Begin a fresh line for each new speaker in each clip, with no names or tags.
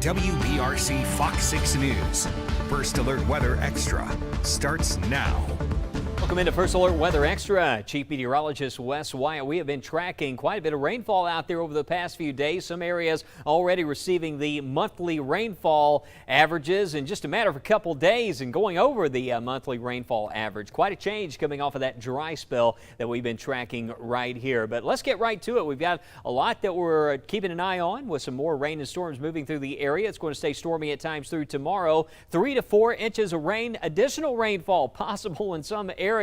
WBRC Fox 6 News. First Alert Weather Extra starts now.
Welcome into First Alert Weather Extra. Chief Meteorologist Wes Wyatt. We have been tracking quite a bit of rainfall out there over the past few days. Some areas already receiving the monthly rainfall averages in just a matter of a couple days and going over the monthly rainfall average. Quite a change coming off of that dry spell that we've been tracking right here. But let's get right to it. We've got a lot that we're keeping an eye on with some more rain and storms moving through the area. It's going to stay stormy at times through tomorrow. 3 to 4 inches of rain, additional rainfall possible in some areas.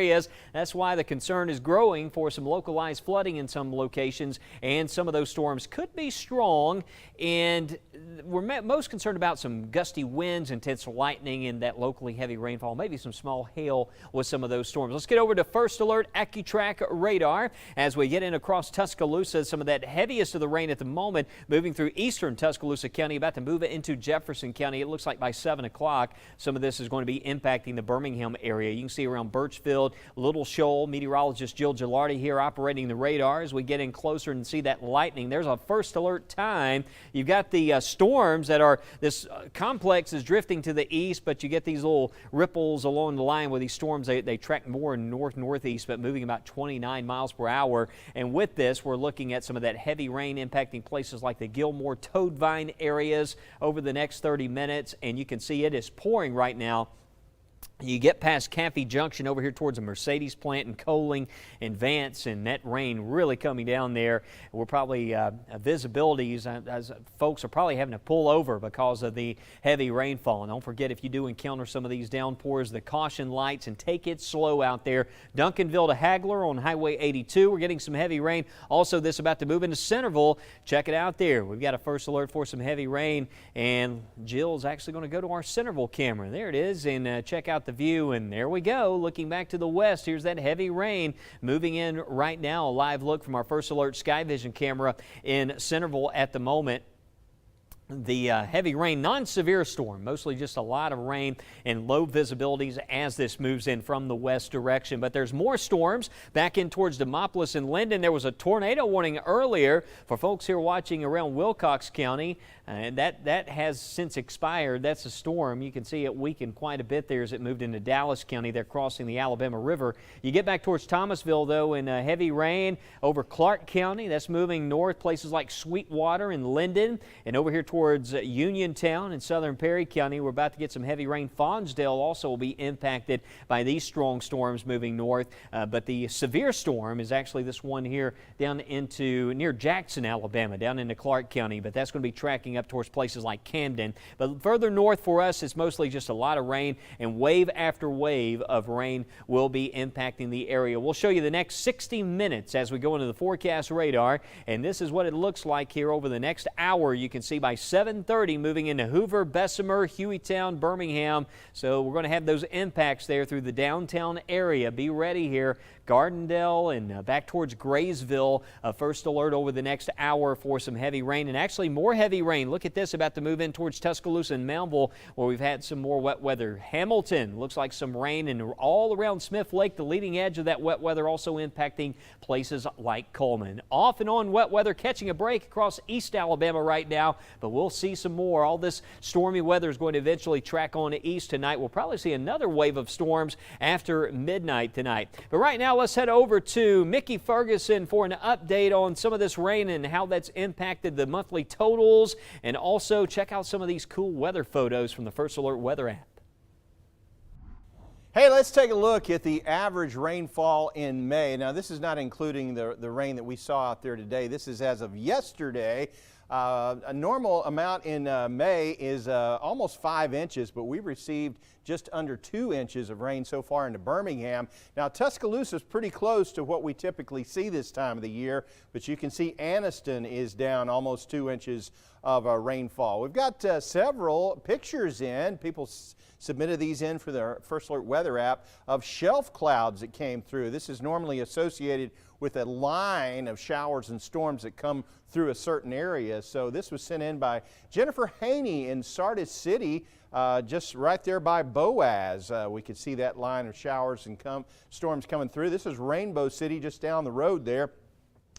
That's why the concern is growing for some localized flooding in some locations, and some of those storms could be strong. And we're most concerned about some gusty winds, intense lightning, and that locally heavy rainfall, maybe some small hail with some of those storms. Let's get over to First Alert AccuTrack radar as we get in across Tuscaloosa. Some of that heaviest of the rain at the moment moving through eastern Tuscaloosa County, about to move it into Jefferson County. It looks like by 7 o'clock some of this is going to be impacting the Birmingham area. You can see around Birchfield, Little Shoal. Meteorologist Jill Gilardi here operating the radar as we get in closer and see that lightning. There's a first alert time. You've got the storms that are, this complex is drifting to the east, but you get these little ripples along the line with these storms. They track more northeast, but moving about 29 miles per hour. And with this, we're looking at some of that heavy rain impacting places like the Gilmore Toadvine areas over the next 30 minutes. And you can see it is pouring right now. You get past Caffey Junction over here towards the Mercedes plant and Coaling and Vance, and that rain really coming down there. We're probably visibilities, as folks are probably having to pull over because of the heavy rainfall. And don't forget, if you do encounter some of these downpours, the caution lights, and take it slow out there. Duncanville to Hagler on Highway 82, we're getting some heavy rain. Also, this about to move into Centerville. Check it out there. We've got a first alert for some heavy rain, and Jill's actually going to go to our Centerville camera. There it is, and check out the view, and there we go. Looking back to the west, here's that heavy rain moving in right now. A live look from our First Alert Sky Vision camera in Centerville at the moment. The heavy rain, non-severe storm, mostly just a lot of rain and low visibilities as this moves in from the west direction. But there's more storms back in towards Demopolis and Linden. There was a tornado warning earlier for folks here watching around Wilcox County. And that has since expired. That's a storm. You can see it weakened quite a bit there as it moved into Dallas County. They're crossing the Alabama River. You get back towards Thomasville, though, in heavy rain over Clark County. That's moving north, places like Sweetwater and Linden. And over here towards Uniontown and southern Perry County, we're about to get some heavy rain. Fonsdale also will be impacted by these strong storms moving north. But the severe storm is actually this one here down into near Jackson, Alabama, down into Clark County. But that's going to be tracking up towards places like Camden. But further north for us, it's mostly just a lot of rain, and wave after wave of rain will be impacting the area. We'll show you the next 60 minutes as we go into the forecast radar, and this is what it looks like here over the next hour. You can see by 7:30 moving into Hoover, Bessemer, Hueytown, Birmingham. So we're going to have those impacts there through the downtown area. Be ready here. Gardendale and back towards Graysville. First alert over the next hour for some heavy rain, and actually more heavy rain. Look at this, about to move in towards Tuscaloosa and Moundville, where we've had some more wet weather. Hamilton looks like some rain, and all around Smith Lake, the leading edge of that wet weather also impacting places like Coleman. Off and on wet weather catching a break across East Alabama right now, but we'll see some more. All this stormy weather is going to eventually track on to east tonight. We'll probably see another wave of storms after midnight tonight. But right now, let's head over to Mickey Ferguson for an update on some of this rain and how that's impacted the monthly totals, and also check out some of these cool weather photos from the First Alert Weather app.
Hey, let's take a look at the average rainfall in May. Now, this is not including the rain that we saw out there today. This is as of yesterday. A normal amount in May is almost 5 inches, but we've received just under 2 inches of rain so far into Birmingham. Now, Tuscaloosa is pretty close to what we typically see this time of the year, but you can see Anniston is down almost 2 inches of rainfall. We've got several pictures in. People submitted these in for the First Alert Weather app of shelf clouds that came through. This is normally associated with a line of showers and storms that come through a certain area. So this was sent in by Jennifer Haney in Sardis City, just right there by Boaz. We could see that line of showers and storms coming through. This is Rainbow City just down the road there.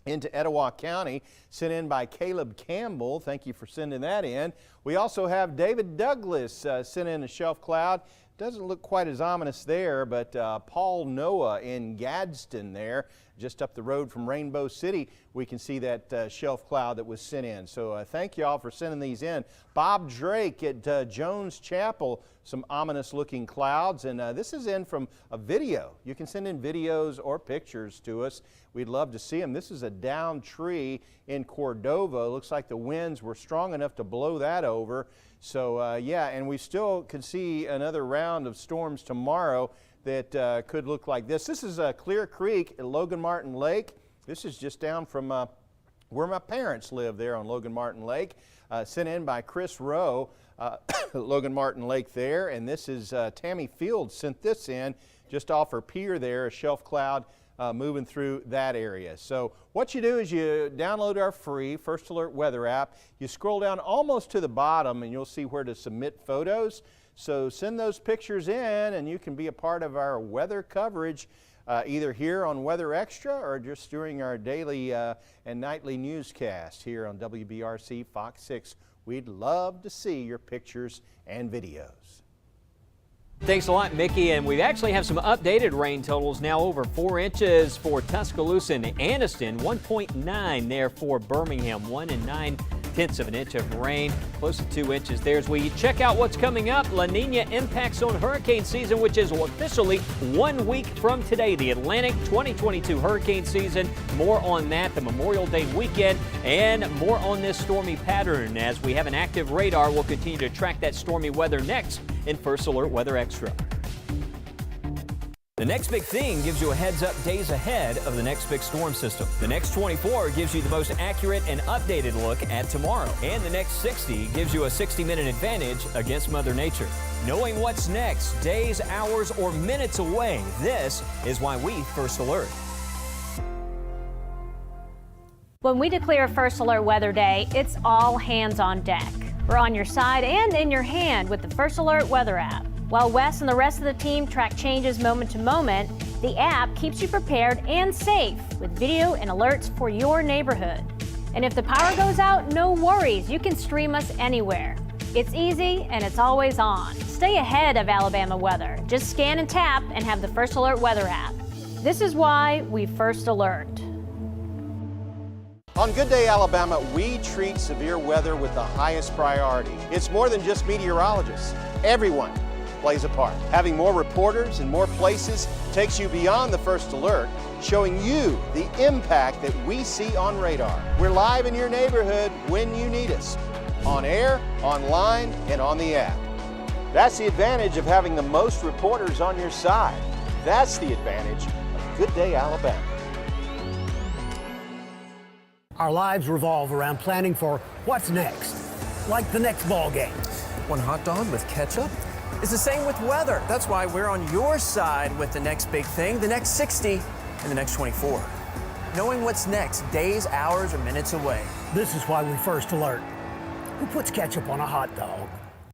into Etowah County, sent in by Caleb Campbell. Thank you for sending that in. We also have David Douglas sent in a shelf cloud. Doesn't look quite as ominous there, but Paul Noah in Gadsden there, just up the road from Rainbow City, we can see that shelf cloud that was sent in. So thank you all for sending these in. Bob Drake at Jones Chapel, some ominous looking clouds, and this is in from a video. You can send in videos or pictures to us. We'd love to see them. This is a downed tree in Cordova. Looks like the winds were strong enough to blow that over. So yeah, and we still could see another round of storms tomorrow that could look like this. This is Clear Creek at Logan Martin Lake. This is just down from where my parents live there on Logan Martin Lake. Sent in by Chris Rowe, Logan Martin Lake there. And this is Tammy Fields sent this in just off her pier there, a shelf cloud moving through that area. So what you do is you download our free First Alert weather app. You scroll down almost to the bottom and you'll see where to submit photos. So send those pictures in and you can be a part of our weather coverage either here on Weather Extra or just during our daily and nightly newscast here on WBRC Fox 6. We'd love to see your pictures and videos.
Thanks a lot, Mickey. And we actually have some updated rain totals now. Over 4 inches for Tuscaloosa and Anniston, 1.9 there for Birmingham, 1 9/10 of an inch of rain, close to 2 inches there. As we check out what's coming up, La Nina impacts on hurricane season, which is officially 1 week from today. The Atlantic 2022 hurricane season. More on that, the Memorial Day weekend, and more on this stormy pattern. As we have an active radar, we'll continue to track that stormy weather next in First Alert Weather Extra. The next big thing gives you a heads up days ahead of the next big storm system. The next 24 gives you the most accurate and updated look at tomorrow. And the next 60 gives you a 60-minute advantage against Mother Nature. Knowing what's next, days, hours, or minutes away, this is why we First Alert.
When we declare First Alert Weather Day, it's all hands on deck. We're on your side and in your hand with the First Alert Weather app. While Wes and the rest of the team track changes moment to moment, the app keeps you prepared and safe with video and alerts for your neighborhood. And if the power goes out, no worries, you can stream us anywhere. It's easy and it's always on. Stay ahead of Alabama weather. Just scan and tap and have the First Alert Weather app. This is why we First Alert.
On Good Day Alabama, we treat severe weather with the highest priority. It's more than just meteorologists. Everyone plays a part. Having more reporters in more places takes you beyond the First Alert, showing you the impact that we see on radar. We're live in your neighborhood when you need us. On air, online, and on the app. That's the advantage of having the most reporters on your side. That's the advantage of Good Day Alabama.
Our lives revolve around planning for what's next, like the next ball game.
One hot dog with ketchup? It's the same with weather. That's why we're on your side with the next big thing, the next 60, and the next 24. Knowing what's next, days, hours, or minutes away.
This is why we First Alert. Who puts ketchup on a hot dog?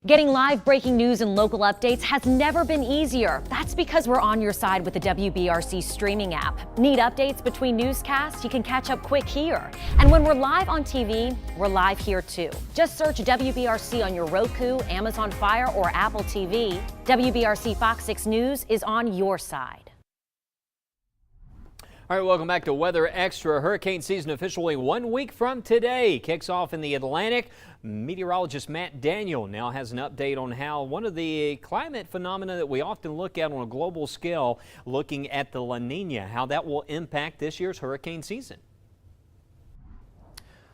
Getting live breaking news and local updates has never been easier. That's because we're on your side with the WBRC streaming app. Need updates between newscasts? You can catch up quick here. And when we're live on TV, we're live here too. Just search WBRC on your Roku, Amazon Fire, or Apple TV. WBRC Fox 6 News is on your side.
All right, welcome back to Weather Extra. Hurricane season officially 1 week from today. Kicks off in the Atlantic. Meteorologist Matt Daniel now has an update on how one of the climate phenomena that we often look at on a global scale, looking at the La Nina, how that will impact this year's hurricane season.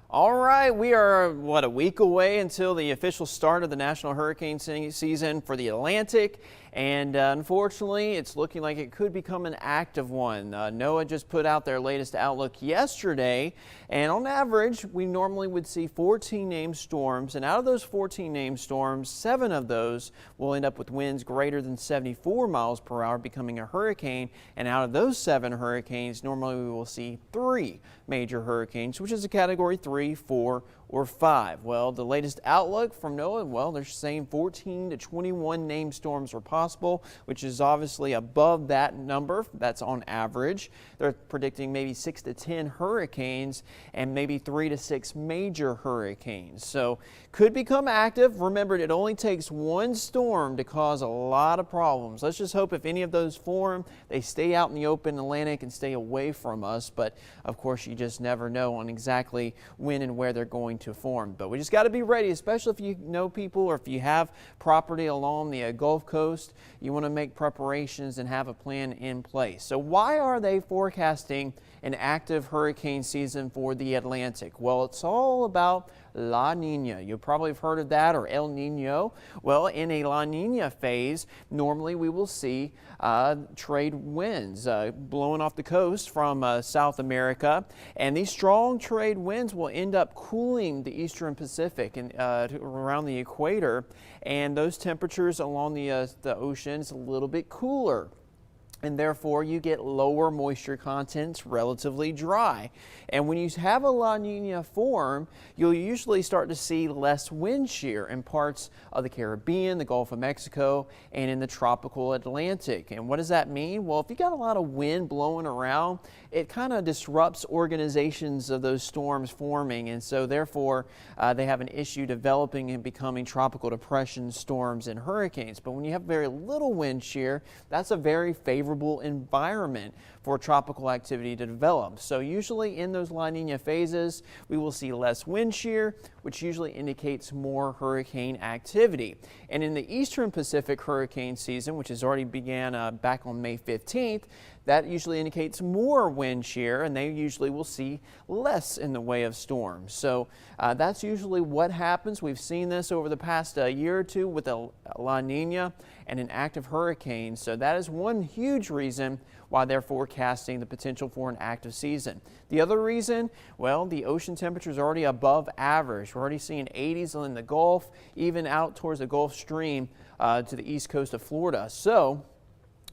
All right, we are, a week away until the official start of the National Hurricane Season for the Atlantic. And unfortunately, it's looking like it could become an active one. NOAA just put out their latest outlook yesterday. And on average, we normally would see 14 named storms. And out of those 14 named storms, 7 of those will end up with winds greater than 74 miles per hour, becoming a hurricane. And out of those 7 hurricanes, normally we will see 3 major hurricanes, which is a category 3, 4, or 5. Well, the latest outlook from NOAA, well, they're saying 14 to 21 named storms are possible, which is obviously above that number. That's on average. They're predicting maybe 6 to 10 hurricanes and maybe 3 to 6 major hurricanes. So could become active. Remember, it only takes one storm to cause a lot of problems. Let's just hope if any of those form, they stay out in the open Atlantic and stay away from us. But of course, you just never know on exactly when and where they're going to form. But we just got to be ready, especially if you know people or if you have property along the Gulf Coast. You want to make preparations and have a plan in place. So why are they forecasting an active hurricane season for the Atlantic? Well, it's all about La Nina. You probably have heard of that, or El Nino. Well, in a La Nina phase, normally we will see trade winds blowing off the coast from South America, and these strong trade winds will end up cooling the eastern Pacific and around the equator, and those temperatures along the oceans a little bit cooler. And therefore you get lower moisture content, relatively dry. And when you have a La Nina form, you'll usually start to see less wind shear in parts of the Caribbean, the Gulf of Mexico, and in the tropical Atlantic. And what does that mean? Well, if you got a lot of wind blowing around, it kind of disrupts organizations of those storms forming, and so therefore they have an issue developing and becoming tropical depression storms and hurricanes. But when you have very little wind shear, that's a very favorable environment for tropical activity to develop. So usually in those La Nina phases, we will see less wind shear, which usually indicates more hurricane activity. And in the eastern Pacific hurricane season, which has already began back on May 15th, that usually indicates more wind shear, and they usually will see less in the way of storms. So that's usually what happens. We've seen this over the past year or two with a La Nina and an active hurricane. So that is one huge reason why they're forecasting the potential for an active season. The other reason, well, the ocean temperature is already above average. We're already seeing 80s in the Gulf, even out towards the Gulf Stream to the east coast of Florida. So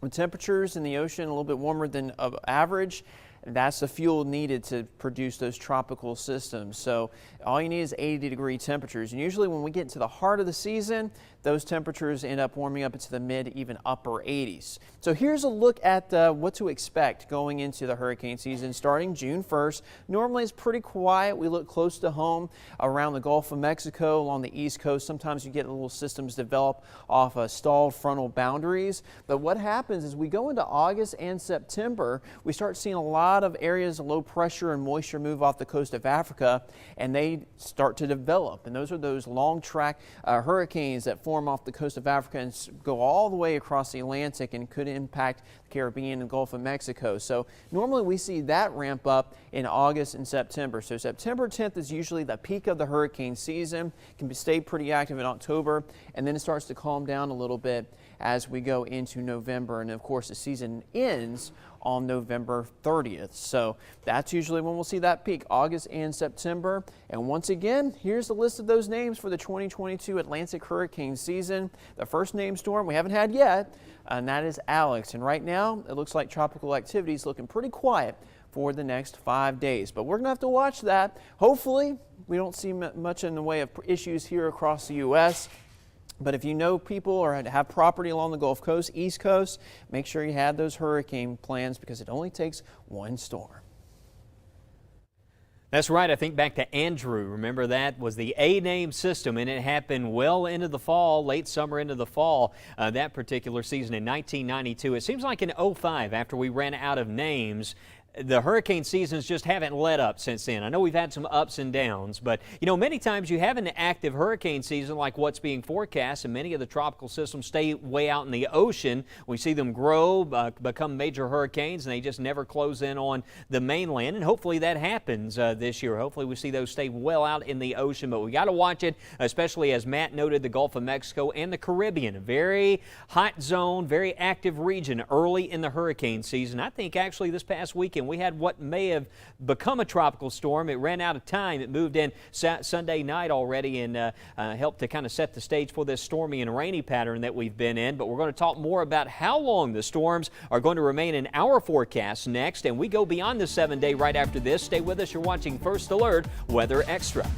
with temperatures in the ocean a little bit warmer than average, that's the fuel needed to produce those tropical systems. So all you need is 80-degree temperatures. And usually when we get into the heart of the season, those temperatures end up warming up into the mid, even upper 80s. So here's a look at what to expect going into the hurricane season starting June 1st. Normally it's pretty quiet. We look close to home around the Gulf of Mexico, along the East Coast. Sometimes you get little systems develop off of stalled frontal boundaries. But what happens is we go into August and September, we start seeing a lot of areas of low pressure and moisture move off the coast of Africa, and they start to develop. And those are those long track hurricanes that form off the coast of Africa and go all the way across the Atlantic and could impact the Caribbean and Gulf of Mexico. So normally we see that ramp up in August and September. So September 10th is usually the peak of the hurricane season. It can stay pretty active in October, and then it starts to calm down a little bit as we go into November. And of course the season ends on November 30th. So that's usually when we'll see that peak, August and September. And once again, here's the list of those names for the 2022 Atlantic hurricane season. The first named storm we haven't had yet, and that is Alex. And right now, it looks like tropical activity is looking pretty quiet for the next 5 days. But we're going to have to watch that. Hopefully, we don't see much in the way of issues here across the U.S., but if you know people or have property along the Gulf Coast, East Coast, make sure you have those hurricane plans because it only takes one storm.
That's right. I think back to Andrew. Remember, that was the A-name system, and it happened well into the fall, late summer into the fall, that particular season in 1992. It seems like in 05, after we ran out of names, the hurricane seasons just haven't let up since then. I know we've had some ups and downs, but you know, many times you have an active hurricane season like what's being forecast, and many of the tropical systems stay way out in the ocean. We see them grow, become major hurricanes, and they just never close in on the mainland. And hopefully that happens this year. Hopefully we see those stay well out in the ocean, but we got to watch it, especially as Matt noted, the Gulf of Mexico and the Caribbean, a very hot zone, very active region early in the hurricane season. I think actually this past weekend we had what may have become a tropical storm. It ran out of time. It moved in Sunday night already and helped to kind of set the stage for this stormy and rainy pattern that we've been in. But we're going to talk more about how long the storms are going to remain in our forecast next. And we go beyond the 7-day right after this. Stay with us. You're watching First Alert Weather Extra.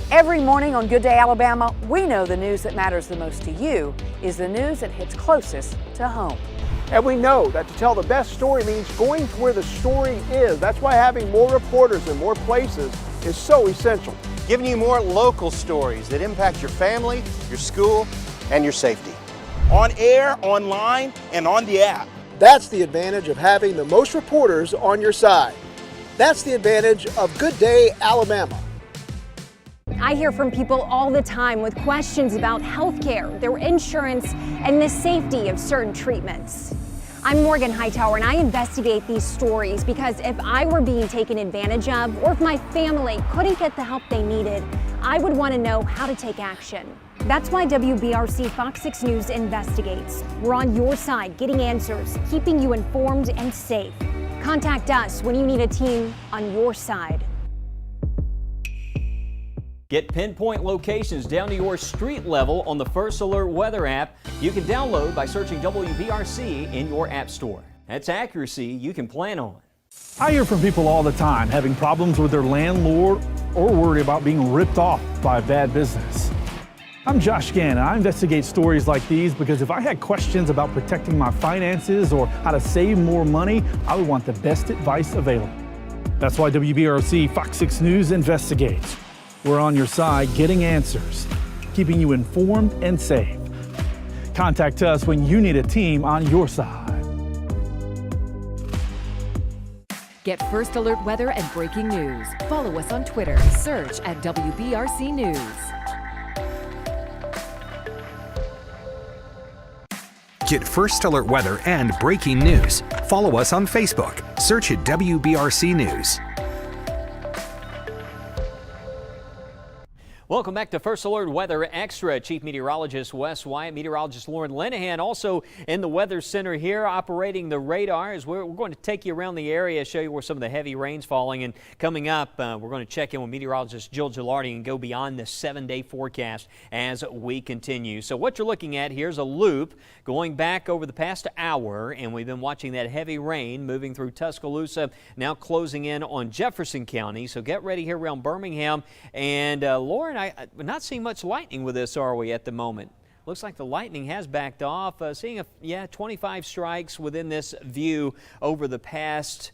Every morning on Good Day Alabama, we know the news that matters the most to you is the news that hits closest to home.
And we know that to tell the best story means going to where the story is. That's why having more reporters in more places is so essential.
Giving you more local stories that impact your family, your school, and your safety.
On air, online, and on the app.
That's the advantage of having the most reporters on your side. That's the advantage of Good Day Alabama.
I hear from people all the time with questions about healthcare, their insurance, and the safety of certain treatments. I'm Morgan Hightower, and I investigate these stories because if I were being taken advantage of, or if my family couldn't get the help they needed, I would want to know how to take action. That's why WBRC Fox 6 News investigates. We're on your side, getting answers, keeping you informed and safe. Contact us when you need a team on your side.
Get pinpoint locations down to your street level on the First Alert Weather app. You can download by searching WBRC in your app store. That's accuracy you can plan on.
I hear from people all the time having problems with their landlord or worry about being ripped off by a bad business. I'm Josh Gann, and I investigate stories like these because if I had questions about protecting my finances or how to save more money, I would want the best advice available. That's why WBRC Fox 6 News investigates. We're on your side getting answers, keeping you informed and safe. Contact us when you need a team on your side.
Get First Alert weather and breaking news. Follow us on Twitter. Search at WBRC News.
Get First Alert weather and breaking news. Follow us on Facebook. Search at WBRC News.
Welcome back to First Alert Weather Extra. Chief Meteorologist Wes Wyatt, Meteorologist Lauren Linehan, also in the Weather Center here operating the radar. As we're going to take you around the area, show you where some of the heavy rain's falling. And coming up, we're going to check in with meteorologist Jill Gilardi and go beyond the 7-day forecast as we continue. So what you're looking at here is a loop going back over the past hour, and we've been watching that heavy rain moving through Tuscaloosa, now closing in on Jefferson County. So get ready here around Birmingham. And Lauren, we're not seeing much lightning with this, are we, at the moment? Looks like the lightning has backed off. Seeing 25 strikes within this view over the past.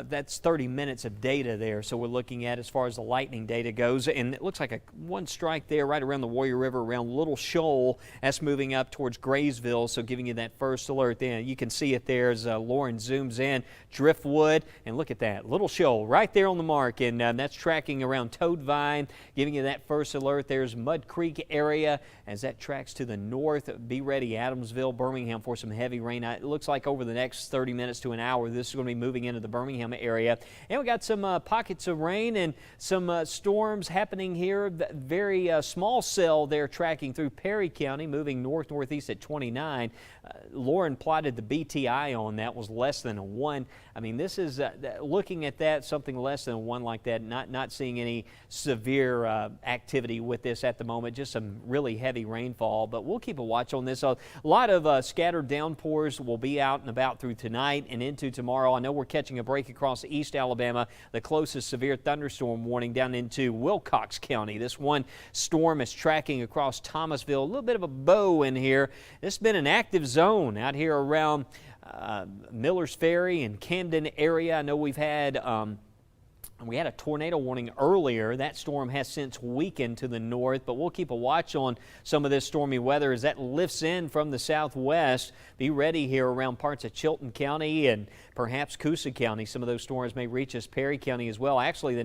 That's 30 minutes of data there. So we're looking at as far as the lightning data goes. And it looks like one strike there right around the Warrior River, around Little Shoal. That's moving up towards Graysville. So giving you that first alert there. You can see it there as Lauren zooms in. Driftwood. And look at that. Little Shoal right there on the mark. And that's tracking around Toadvine, giving you that first alert. There's Mud Creek area as that tracks to the north. Be ready, Adamsville, Birmingham, for some heavy rain. It looks like over the next 30 minutes to an hour, this is going to be moving into the Birmingham area. And we got some pockets of rain and some storms happening here. Very small cell there tracking through Perry County, moving north-northeast at 29. Lauren plotted the BTI on that, was less than a 1. I mean, this is looking at that, something less than a 1 like that, not seeing any severe activity with this at the moment, just some really heavy rainfall. But we'll keep a watch on this. A lot of scattered downpours will be out and about through tonight and into tomorrow. I know we're catching a break across East Alabama, the closest severe thunderstorm warning down into Wilcox County. This one storm is tracking across Thomasville, a little bit of a bow in here. This has been an active zone out here around Miller's Ferry and Camden area. I know we had a tornado warning earlier. That storm has since weakened to the north, but we'll keep a watch on some of this stormy weather as that lifts in from the southwest. Be ready here around parts of Chilton County and perhaps Coosa County. Some of those storms may reach us Perry County as well. Actually,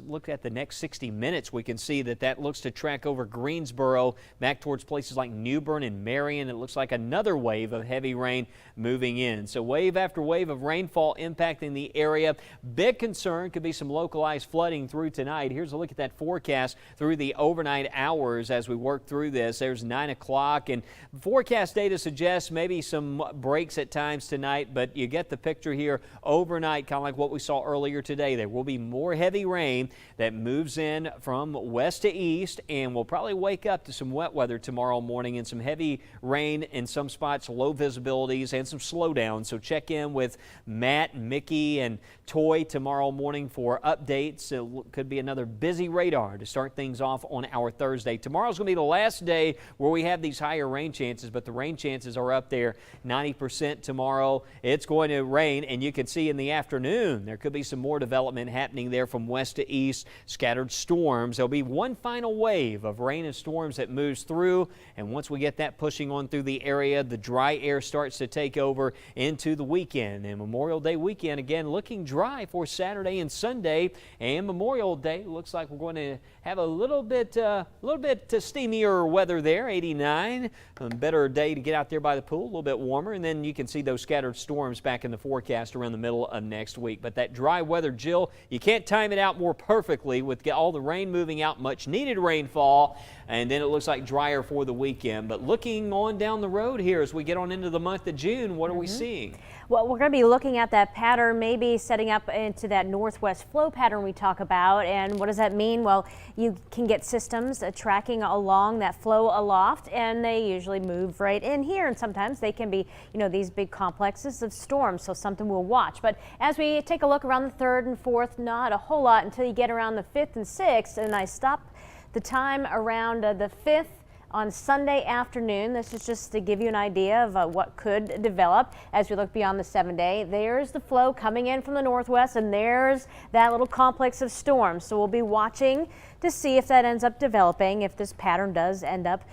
look at the next 60 minutes, we can see that looks to track over Greensboro back towards places like New Bern and Marion. It looks like another wave of heavy rain moving in. So wave after wave of rainfall impacting the area. Big concern could be some localized flooding through tonight. Here's a look at that forecast through the overnight hours as we work through this. There's 9 o'clock, and forecast data suggests maybe some breaks at times tonight, but you get the picture here overnight, kind of like what we saw earlier today. There will be more heavy rain rain that moves in from west to east, and we'll probably wake up to some wet weather tomorrow morning and some heavy rain in some spots, low visibilities, and some slowdowns. So check in with Matt, Mickey, and Toy tomorrow morning for updates. It could be another busy radar to start things off on our Thursday. Tomorrow's going to be the last day where we have these higher rain chances, but the rain chances are up there 90% tomorrow. It's going to rain, and you can see in the afternoon there could be some more development happening there from west to east. Scattered storms. There'll be one final wave of rain and storms that moves through, and once we get that pushing on through the area, the dry air starts to take over into the weekend. And Memorial Day weekend again looking dry for Saturday and Sunday, and Memorial Day looks like we're going to have a little bit steamier weather there. 89, a better day to get out there by the pool, a little bit warmer, and then you can see those scattered storms back in the forecast around the middle of next week. But that dry weather, Jill, you can't time it out more perfectly with all the rain moving out, much needed rainfall, and then it looks like drier for the weekend. But looking on down the road here as we get on into the month of June, what are we seeing?
Well, we're going to be looking at that pattern, maybe setting up into that northwest flow pattern we talk about. And what does that mean? Well, you can get systems tracking along that flow aloft, and they usually move right in here. And sometimes they can be, these big complexes of storms, so something we'll watch. But as we take a look around the 3rd and 4th, not a whole lot until you get around the 5th and 6th. And I stop the time around the 5th. On Sunday afternoon. This is just to give you an idea of what could develop as we look beyond the 7-day. There's the flow coming in from the northwest, and there's that little complex of storms. So we'll be watching to see if that ends up developing, if this pattern does end up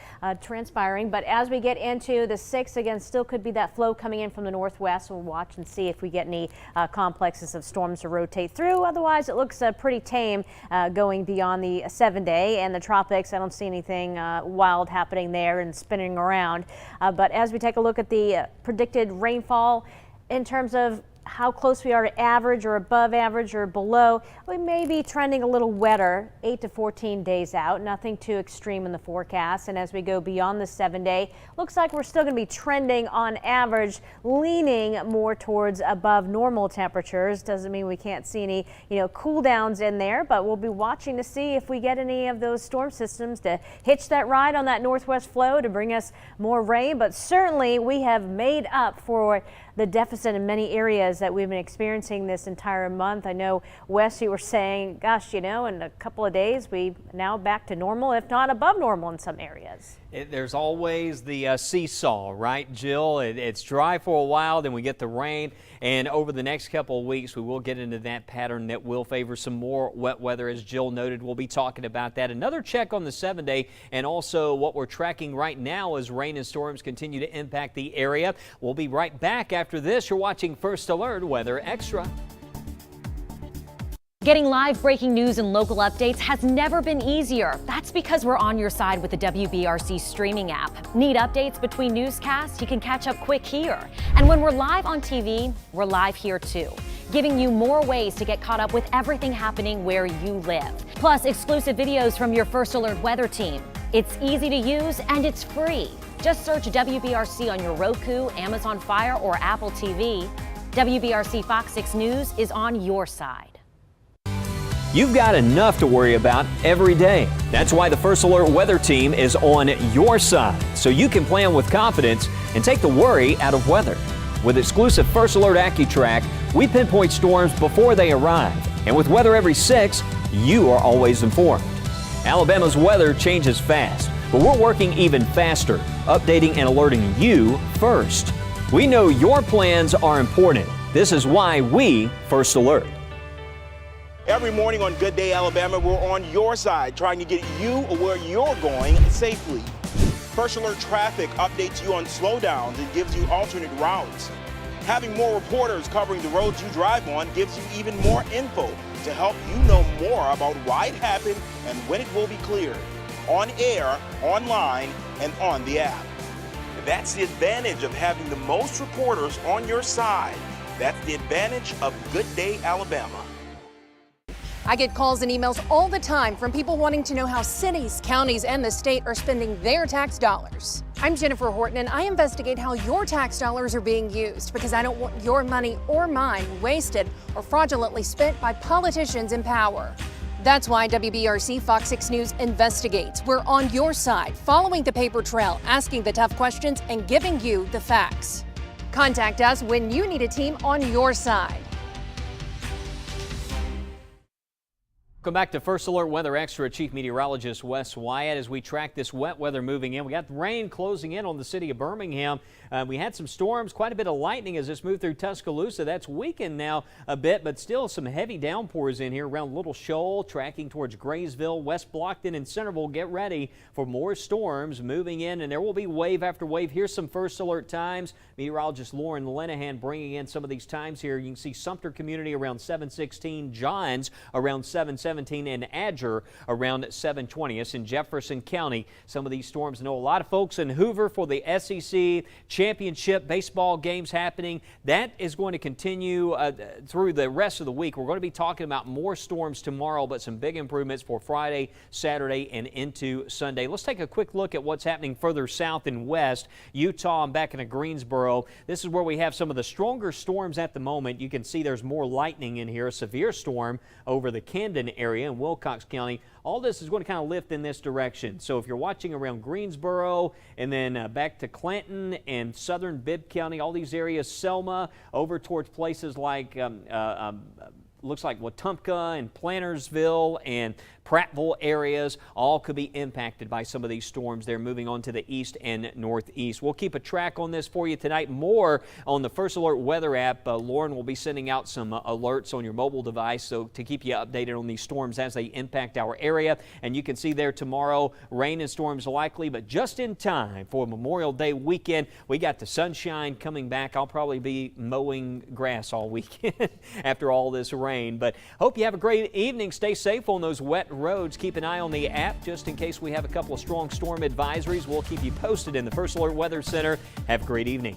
transpiring. But as we get into the 6th, again, still could be that flow coming in from the northwest. We'll watch and see if we get any complexes of storms to rotate through. Otherwise, it looks pretty tame going beyond the 7-day. And the tropics, I don't see anything wild happening there and spinning around. But as we take a look at the predicted rainfall in terms of how close we are to average or above average or below, we may be trending a little wetter 8 to 14 days out. Nothing too extreme in the forecast. And as we go beyond the 7-day, looks like we're still going to be trending on average, leaning more towards above normal temperatures. Doesn't mean we can't see any, cool downs in there, but we'll be watching to see if we get any of those storm systems to hitch that ride on that northwest flow to bring us more rain. But certainly we have made up for the deficit in many areas that we've been experiencing this entire month. I know, Wes, you were saying, gosh, in a couple of days, we now back to normal, if not above normal in some areas.
There's always the seesaw, right, Jill? It's dry for a while, then we get the rain, and over the next couple of weeks, we will get into that pattern that will favor some more wet weather. As Jill noted, we'll be talking about that. Another check on the 7-day, and also what we're tracking right now as rain and storms continue to impact the area. We'll be right back after this. You're watching First Alert Weather Extra.
Getting live breaking news and local updates has never been easier. That's because we're on your side with the WBRC streaming app. Need updates between newscasts? You can catch up quick here. And when we're live on TV, we're live here too, giving you more ways to get caught up with everything happening where you live. Plus, exclusive videos from your First Alert weather team. It's easy to use and it's free. Just search WBRC on your Roku, Amazon Fire, or Apple TV. WBRC Fox 6 News is on your side.
You've got enough to worry about every day. That's why the First Alert weather team is on your side, so you can plan with confidence and take the worry out of weather. With exclusive First Alert AccuTrack, we pinpoint storms before they arrive. And with Weather Every 6, you are always informed. Alabama's weather changes fast, but we're working even faster, updating and alerting you first. We know your plans are important. This is why we First Alert.
Every morning on Good Day Alabama, we're on your side, trying to get you where you're going safely. First Alert Traffic updates you on slowdowns and gives you alternate routes. Having more reporters covering the roads you drive on gives you even more info to help you know more about why it happened and when it will be cleared. On air, online, and on the app. That's the advantage of having the most reporters on your side. That's the advantage of Good Day Alabama.
I get calls and emails all the time from people wanting to know how cities, counties, and the state are spending their tax dollars. I'm Jennifer Horton, and I investigate how your tax dollars are being used because I don't want your money or mine wasted or fraudulently spent by politicians in power. That's why WBRC Fox 6 News investigates. We're on your side, following the paper trail, asking the tough questions, and giving you the facts. Contact us when you need a team on your side.
Welcome back to First Alert Weather Extra. Chief Meteorologist Wes Wyatt as we track this wet weather moving in. We got rain closing in on the city of Birmingham. We had some storms, quite a bit of lightning as this moved through Tuscaloosa. That's weakened now a bit, but still some heavy downpours in here around Little Shoal, tracking towards Graysville, West Blockton, and Centerville. Get ready for more storms moving in, and there will be wave after wave. Here's some First Alert times. Meteorologist Lauren Linehan bringing in some of these times here. You can see Sumter Community around 7:16, Johns around 7:17, and Adger around 7:20. It's in Jefferson County. Some of these storms. I know a lot of folks in Hoover for the SEC Championship baseball games happening. That is going to continue through the rest of the week. We're going to be talking about more storms tomorrow, but some big improvements for Friday, Saturday, and into Sunday. Let's take a quick look at what's happening further south and west. Utah and back into Greensboro. This is where we have some of the stronger storms at the moment. You can see there's more lightning in here. A severe storm over the Camden area in Wilcox County. All this is going to kind of lift in this direction. So if you're watching around Greensboro and then back to Clanton and southern Bibb County, all these areas, Selma, over towards places like looks like Wetumpka and Plantersville and Prattville areas, all could be impacted by some of these storms. They're moving on to the east and northeast. We'll keep a track on this for you tonight. More on the First Alert weather app. Lauren will be sending out some alerts on your mobile device so to keep you updated on these storms as they impact our area. And you can see there tomorrow, rain and storms likely, but just in time for Memorial Day weekend. We got the sunshine coming back. I'll probably be mowing grass all weekend after all this rain. But hope you have a great evening. Stay safe on those wet roads. Keep an eye on the app just in case we have a couple of strong storm advisories. We'll keep you posted in the First Alert Weather Center. Have a great evening.